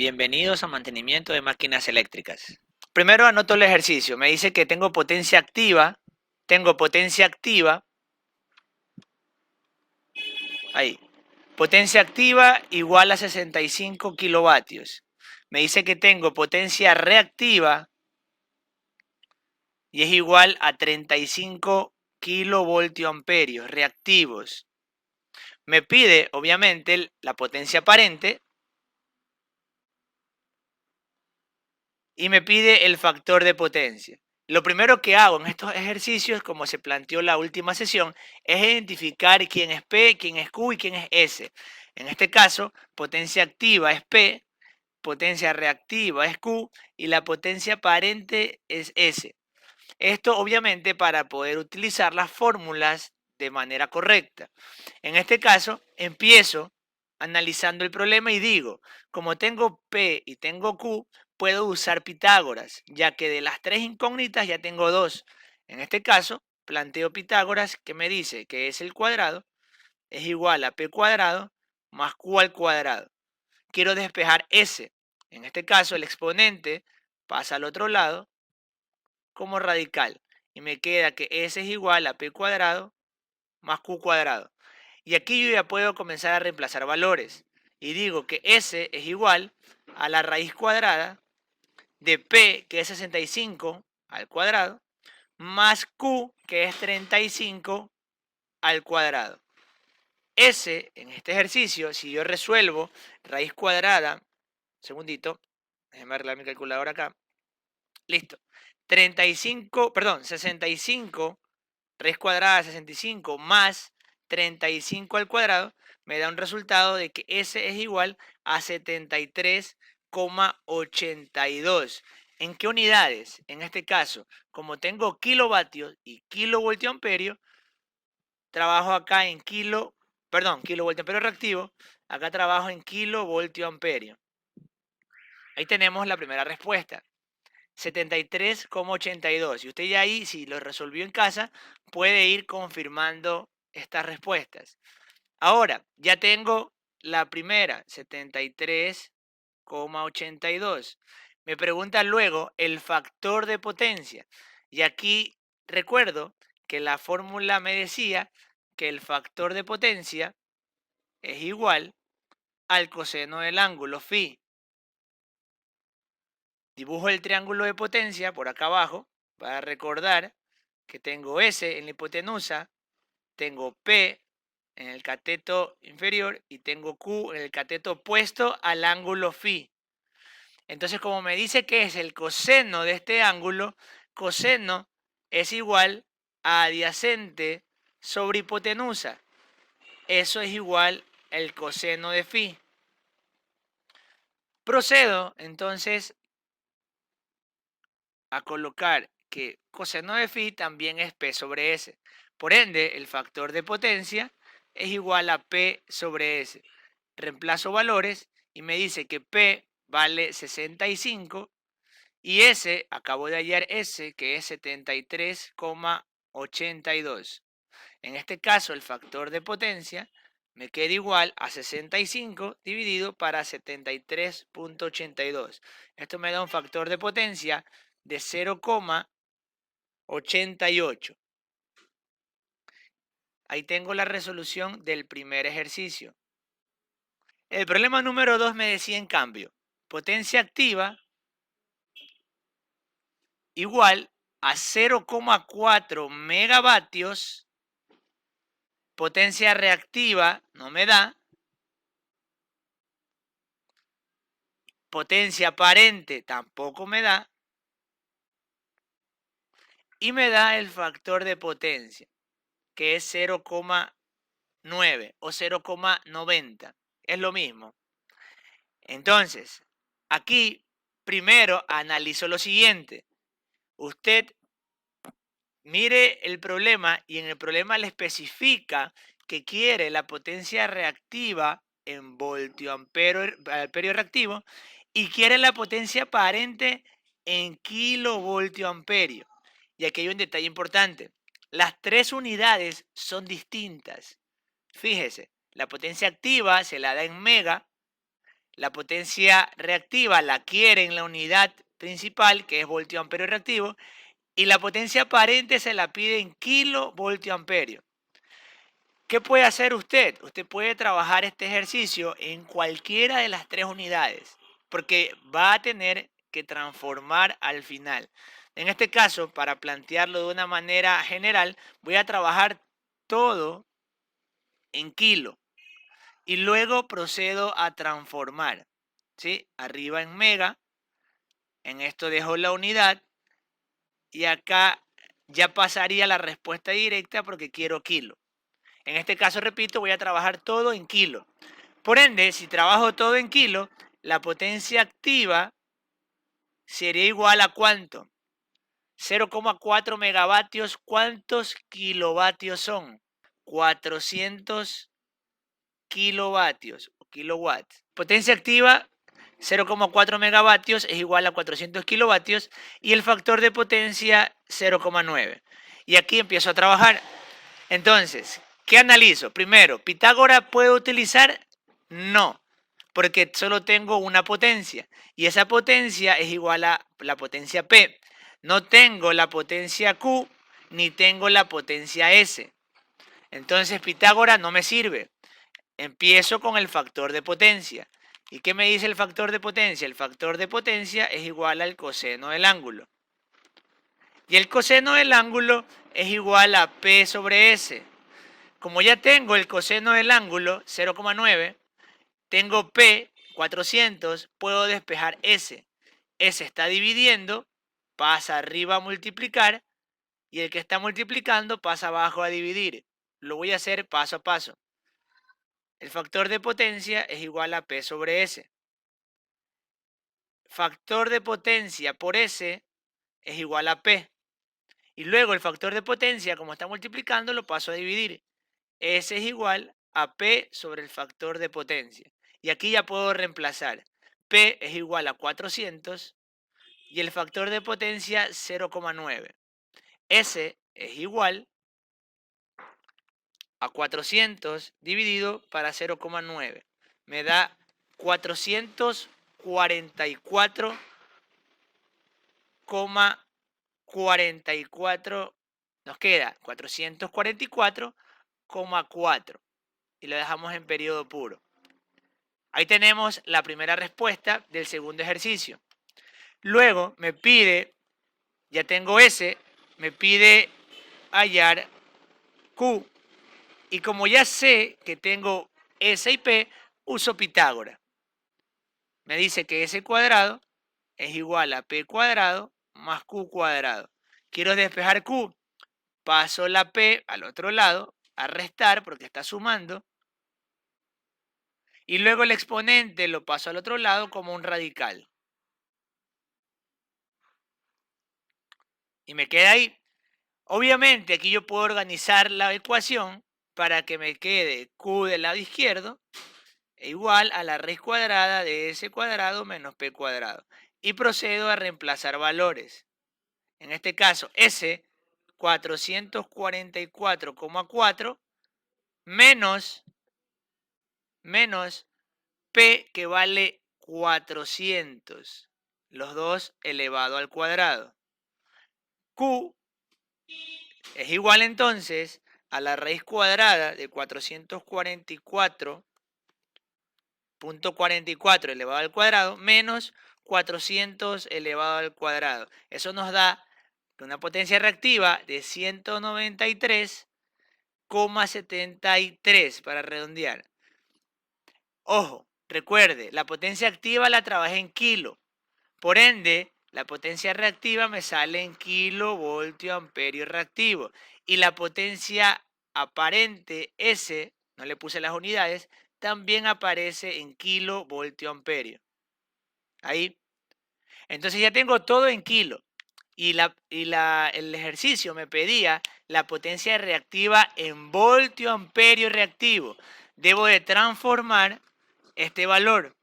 Bienvenidos a mantenimiento de máquinas eléctricas. Primero anoto el ejercicio. Me dice que tengo potencia activa. Ahí. Potencia activa igual a 65 kilovatios. Me dice que tengo potencia reactiva y es igual a 35 kilovoltioamperios reactivos. Me pide, obviamente, la potencia aparente y me pide el factor de potencia. Lo primero que hago en estos ejercicios, como se planteó la última sesión, es identificar quién es P, quién es Q y quién es S. En este caso, potencia activa es P, potencia reactiva es Q y la potencia aparente es S. Esto obviamente para poder utilizar las fórmulas de manera correcta. En este caso, empiezo analizando el problema y digo, como tengo P y tengo Q, puedo usar Pitágoras, ya que de las tres incógnitas ya tengo dos. En este caso, planteo Pitágoras que me dice que S al cuadrado es igual a P cuadrado más Q al cuadrado. Quiero despejar S. En este caso, el exponente pasa al otro lado como radical y me queda que S es igual a P cuadrado más Q cuadrado. Y aquí yo ya puedo comenzar a reemplazar valores. Y digo que S es igual a la raíz cuadrada de P, que es 65 al cuadrado, más Q, que es 35 al cuadrado. S, en este ejercicio, si yo resuelvo raíz cuadrada, un segundito, déjenme arreglar mi calculadora acá, listo, 65, raíz cuadrada de 65 más 35 al cuadrado, me da un resultado de que S es igual a 73,82. ¿En qué unidades? En este caso, como tengo kilovatios y kilovoltioamperios, trabajo acá en kilovoltioamperio reactivo, acá trabajo en kilovoltioamperio. Ahí tenemos la primera respuesta. 73,82. Y usted ya ahí, si lo resolvió en casa, puede ir confirmando estas respuestas. Ahora, ya tengo la primera, 73,82. Me pregunta luego el factor de potencia. Y aquí recuerdo que la fórmula me decía que el factor de potencia es igual al coseno del ángulo φ. Dibujo el triángulo de potencia por acá abajo para recordar que tengo S en la hipotenusa, tengo P en el cateto inferior y tengo Q en el cateto opuesto al ángulo φ. Entonces, como me dice que es el coseno de este ángulo, coseno es igual a adyacente sobre hipotenusa. Eso es igual al coseno de φ. Procedo entonces a colocar que coseno de φ también es P sobre S. Por ende, el factor de potencia es igual a P sobre S. Reemplazo valores y me dice que P vale 65 y S, acabo de hallar S, que es 73,82. En este caso, el factor de potencia me queda igual a 65 dividido para 73,82. Esto me da un factor de potencia de 0,88. Ahí tengo la resolución del primer ejercicio. El problema número 2 me decía en cambio, potencia activa igual a 0,4 megavatios, potencia reactiva no me da, potencia aparente tampoco me da, y me da el factor de potencia, que es 0,9 o 0,90. Es lo mismo. Entonces, aquí primero analizo lo siguiente. Usted mire el problema y en el problema le especifica que quiere la potencia reactiva en voltioamperio reactivo y quiere la potencia aparente en kilovoltioamperio. Y aquí hay un detalle importante. Las tres unidades son distintas. Fíjese, la potencia activa se la da en mega, La potencia reactiva la quiere en la unidad principal, que es voltio amperio reactivo, y la potencia aparente se la pide en kilovoltio amperio. ¿Qué puede hacer usted? Usted puede trabajar este ejercicio en cualquiera de las tres unidades, porque va a tener que transformar al final. En este caso, para plantearlo de una manera general, voy a trabajar todo en kilo y luego procedo a transformar. ¿Sí? Arriba en mega, en esto dejo la unidad y acá ya pasaría la respuesta directa porque quiero kilo. En este caso, repito, voy a trabajar todo en kilo. Por ende, si trabajo todo en kilo, la potencia activa sería igual a ¿cuánto? 0,4 megavatios. ¿Cuántos kilovatios son? 400 kilovatios o kilowatts. Potencia activa 0,4 megavatios es igual a 400 kilovatios y el factor de potencia 0,9. Y aquí empiezo a trabajar. Entonces, ¿qué analizo? Primero, ¿Pitágoras puedo utilizar? No, porque solo tengo una potencia y esa potencia es igual a la potencia P. No tengo la potencia Q ni tengo la potencia S. Entonces, Pitágoras no me sirve. Empiezo con el factor de potencia. ¿Y qué me dice el factor de potencia? El factor de potencia es igual al coseno del ángulo. Y el coseno del ángulo es igual a P sobre S. Como ya tengo el coseno del ángulo, 0,9, tengo P, 400, puedo despejar S. S está dividiendo, pasa arriba a multiplicar, y el que está multiplicando pasa abajo a dividir. Lo voy a hacer paso a paso. El factor de potencia es igual a P sobre S. Factor de potencia por S es igual a P. Y luego el factor de potencia, como está multiplicando, lo paso a dividir. S es igual a P sobre el factor de potencia. Y aquí ya puedo reemplazar. P es igual a 400 y el factor de potencia 0,9. S es igual a 400 dividido para 0,9. Me da 444,44. Nos queda 444,4 y lo dejamos en periodo puro. Ahí tenemos la primera respuesta del segundo ejercicio. Luego me pide, ya tengo S, me pide hallar Q. Y como ya sé que tengo S y P, uso Pitágoras. Me dice que S cuadrado es igual a P cuadrado más Q cuadrado. Quiero despejar Q. Paso la P al otro lado, a restar porque está sumando. Y luego el exponente lo paso al otro lado como un radical. Y me queda ahí. Obviamente aquí yo puedo organizar la ecuación para que me quede Q del lado izquierdo igual a la raíz cuadrada de S cuadrado menos P cuadrado. Y procedo a reemplazar valores. En este caso, S 444,4 menos P que vale 400. Los dos elevado al cuadrado. Q es igual entonces a la raíz cuadrada de 444.44 elevado al cuadrado menos 400 elevado al cuadrado. Eso nos da una potencia reactiva de 193,73 para redondear. Ojo, recuerde, la potencia activa la trabajé en kilo. Por ende, la potencia reactiva me sale en kilovoltio amperio reactivo. Y la potencia aparente S, no le puse las unidades, también aparece en kilovoltio amperio. Ahí. Entonces ya tengo todo en kilo. Y el ejercicio me pedía la potencia reactiva en voltio amperio reactivo. Debo de transformar este valor.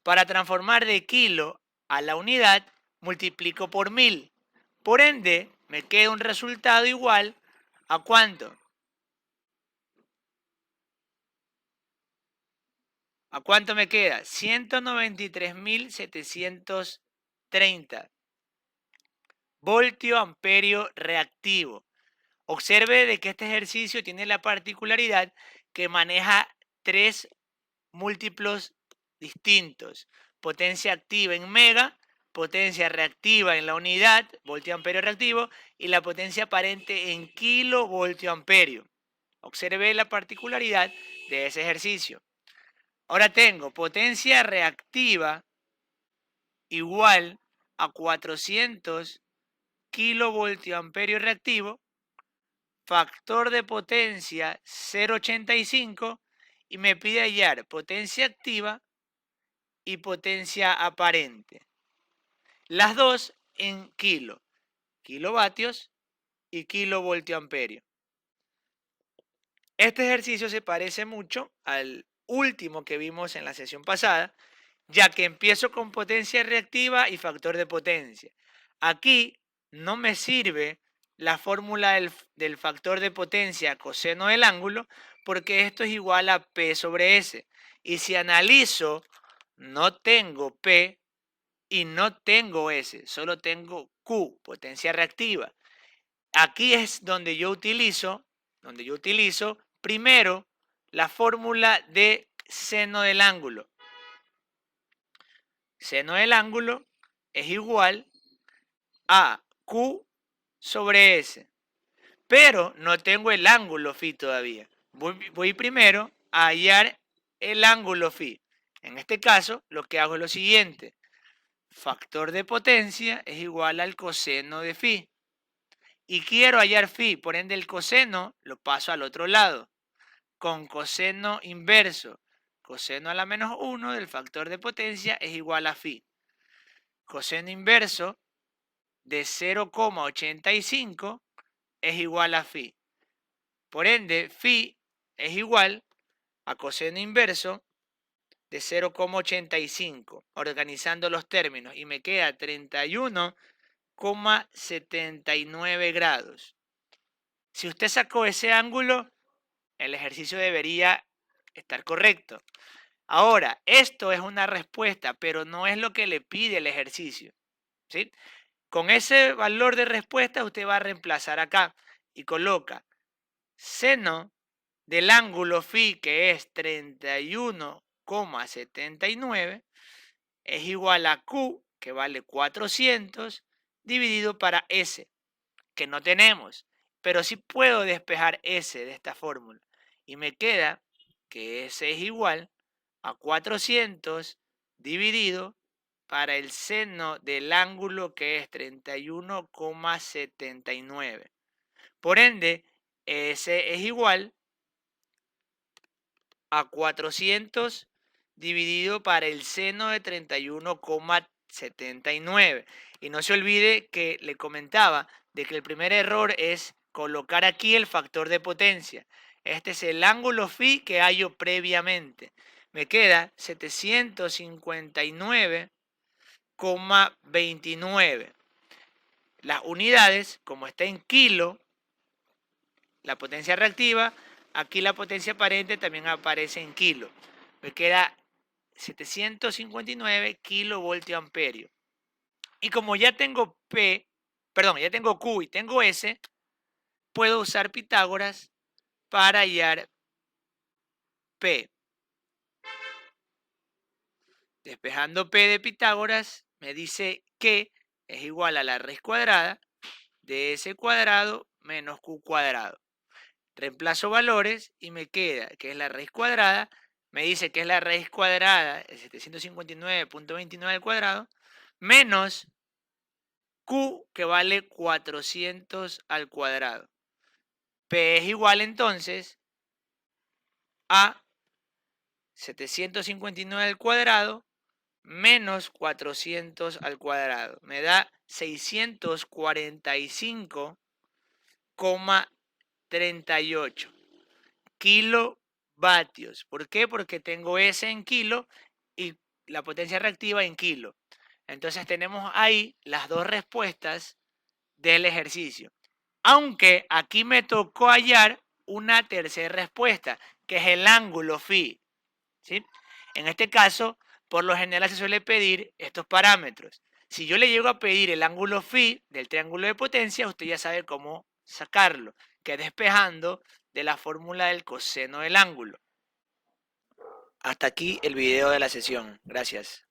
Para transformar de kilo a la unidad, multiplico por 1000. Por ende, me queda un resultado igual a ¿cuánto? ¿A cuánto me queda? 193.730 voltio amperio reactivo. Observe de que este ejercicio tiene la particularidad que maneja tres múltiplos distintos. Potencia activa en mega, potencia reactiva en la unidad, voltio amperio reactivo, y la potencia aparente en kilovoltio amperio. Observe la particularidad de ese ejercicio. Ahora tengo potencia reactiva igual a 400 kilovoltio amperio reactivo, factor de potencia 0,85 y me pide hallar potencia activa y potencia aparente. Las dos en kilovatios y kilovoltio amperio. Este ejercicio se parece mucho al último que vimos en la sesión pasada, ya que empiezo con potencia reactiva y factor de potencia. Aquí no me sirve la fórmula del factor de potencia coseno del ángulo, porque esto es igual a P sobre S. Y si analizo, no tengo P y no tengo S, solo tengo Q, potencia reactiva. Aquí es donde yo utilizo primero la fórmula de seno del ángulo. Seno del ángulo es igual a Q sobre S. Pero no tengo el ángulo phi todavía. Voy primero a hallar el ángulo phi. En este caso, lo que hago es lo siguiente. Factor de potencia es igual al coseno de phi. Y quiero hallar phi, por ende el coseno lo paso al otro lado. Con coseno inverso, coseno a la menos 1 del factor de potencia es igual a phi. Coseno inverso de 0,85 es igual a phi. Por ende, phi es igual a coseno inverso de 0,85, organizando los términos, y me queda 31,79 grados. Si usted sacó ese ángulo, el ejercicio debería estar correcto. Ahora, esto es una respuesta, pero no es lo que le pide el ejercicio, ¿sí? Con ese valor de respuesta usted va a reemplazar acá y coloca seno del ángulo phi, que es 31,79, es igual a Q, que vale 400, dividido para S, que no tenemos, pero sí puedo despejar S de esta fórmula. Y me queda que S es igual a 400 dividido para el seno del ángulo, que es 31,79. Por ende, S es igual a 400 dividido para el seno de 31,79. Y no se olvide que le comentaba de que el primer error es colocar aquí el factor de potencia. Este es el ángulo phi que hallo previamente. Me queda 759,29. Las unidades, como está en kilo, la potencia reactiva, aquí la potencia aparente también aparece en kilo. Me queda 759 kilovoltio amperio. Y como ya tengo ya tengo Q y tengo S, puedo usar Pitágoras para hallar P. Despejando P de Pitágoras, me dice que es igual a la raíz cuadrada de S cuadrado menos Q cuadrado. Reemplazo valores y me queda que es la raíz cuadrada. Me dice que es la raíz cuadrada de 759,29 al cuadrado menos Q, que vale 400 al cuadrado. P es igual entonces a 759 al cuadrado menos 400 al cuadrado. Me da 645,38 kilovatios. ¿Por qué? Porque tengo S en kilo y la potencia reactiva en kilo. Entonces tenemos ahí las dos respuestas del ejercicio. Aunque aquí me tocó hallar una tercera respuesta, que es el ángulo phi, ¿sí? En este caso, por lo general se suele pedir estos parámetros. Si yo le llego a pedir el ángulo phi del triángulo de potencia, usted ya sabe cómo sacarlo, que es despejando de la fórmula del coseno del ángulo. Hasta aquí el video de la sesión. Gracias.